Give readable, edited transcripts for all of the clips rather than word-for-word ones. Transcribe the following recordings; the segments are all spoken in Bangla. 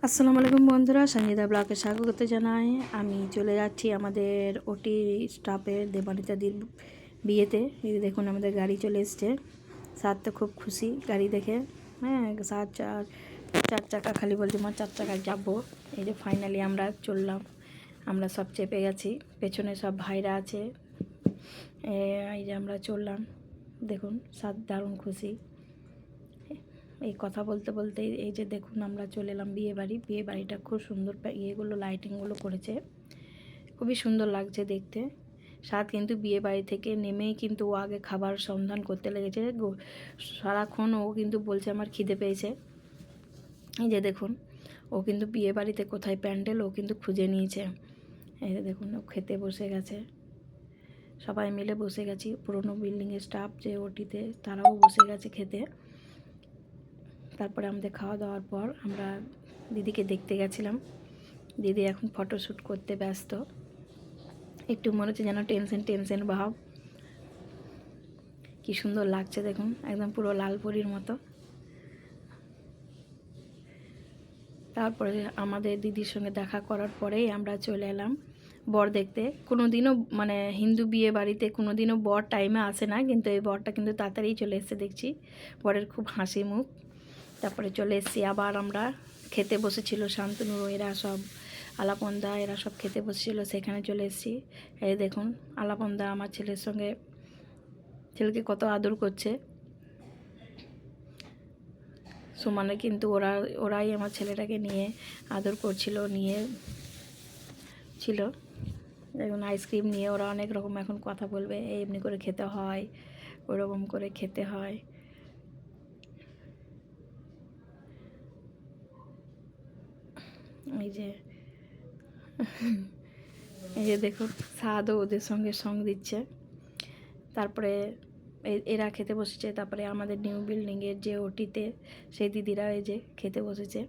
আসসালামু আলাইকুম বন্ধুরা, সঙ্গীতা ব্লগে স্বাগত জানাই। আমি চলে যাচ্ছি আমাদের ওটি স্টাফের দেবানিতাদির বিয়েতে। এই দেখুন আমাদের গাড়ি চলে এসছে। স্যার তো খুব খুশি গাড়ি দেখে। হ্যাঁ, স্যার চার চাকা খালি বলছে মা 4 চাকায় যাবো। এই যে ফাইনালি আমরা চললাম, আমরা সব চেপে গেছি, পেছনে সব ভাইরা আছে। এই যে আমরা চললাম, দেখুন স্যার দারুণ খুশি। এই কথা বলতে বলতে এই যে দেখুন আমরা চলে এলাম বিয়ে বাড়িটা খুব সুন্দর, ইয়েগুলো লাইটিংগুলো করেছে, খুবই সুন্দর লাগছে দেখতে। সাত কিন্তু বিয়ে বাড়ি থেকে নেমেই কিন্তু ও আগে খাবার সন্ধান করতে লেগেছে। সারাক্ষণ ও কিন্তু বলছে আমার খিদে পেয়েছে। এই যে দেখুন ও কিন্তু বিয়ে বাড়িতে কোথায় প্যান্ডেল ও কিন্তু খুঁজে নিয়েছে। এই যে দেখুন ও খেতে বসে গেছে, সবাই মিলে বসে গেছি। পুরনো বিল্ডিংয়ের স্টাফ যে ওটিতে তারাও বসে গেছে খেতে। তারপরে আমাদের খাওয়া দাওয়ার পর আমরা দিদিকে দেখতে গেছিলাম। দিদি এখন ফটোশ্যুট করতে ব্যস্ত। একটু মনে হচ্ছে যেন টেনশন ভাব। কি সুন্দর লাগছে দেখুন, একদম পুরো লালপরীর মতো। তারপরে আমাদের দিদির সঙ্গে দেখা করার পরেই আমরা চলে এলাম বর দেখতে। কোনো দিনও মানে হিন্দু বিয়ে বাড়িতে কোনো দিনও বর টাইমে আসে না, কিন্তু এই বরটা কিন্তু তাড়াতাড়ি চলে এসেছে দেখছি। বরের খুব হাসি মুখ। তারপরে চলে এসেছি আবার আমরা খেতে বসেছিল শান্তনু, এরা সব আলাপন্দা, এরা সব খেতে বসেছিল, সেখানে চলে এসেছি। এই দেখুন আলাপন্দা আমার ছেলেকে কত আদর করছে। সমানে কিন্তু ওরাই আমার ছেলেটাকে নিয়ে আদর করছিল, ছিল। দেখুন আইসক্রিম নিয়ে ওরা অনেক রকম এখন কথা বলবে, এমনি করে খেতে হয়, ওরকম করে খেতে হয়। এই যে দেখুন সাদও ওদের সঙ্গে সঙ্গ দিচ্ছে। তারপরে এরা খেতে বসেছে। তারপরে আমাদের নিউ বিল্ডিংয়ের যে ওটিতে সেই দিদিরা এই যে খেতে বসেছে।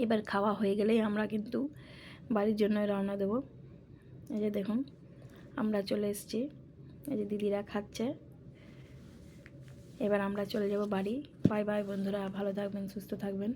এবার খাওয়া হয়ে গেলেই আমরা কিন্তু বাড়ির জন্য রওনা দেব। এই যে দেখুন আমরা চলে এসেছি, এই যে দিদিরা খাচ্ছে। এবার আমরা চলে যাব বাড়ি। বাই বাই বন্ধুরা, ভালো থাকবেন, সুস্থ থাকবেন।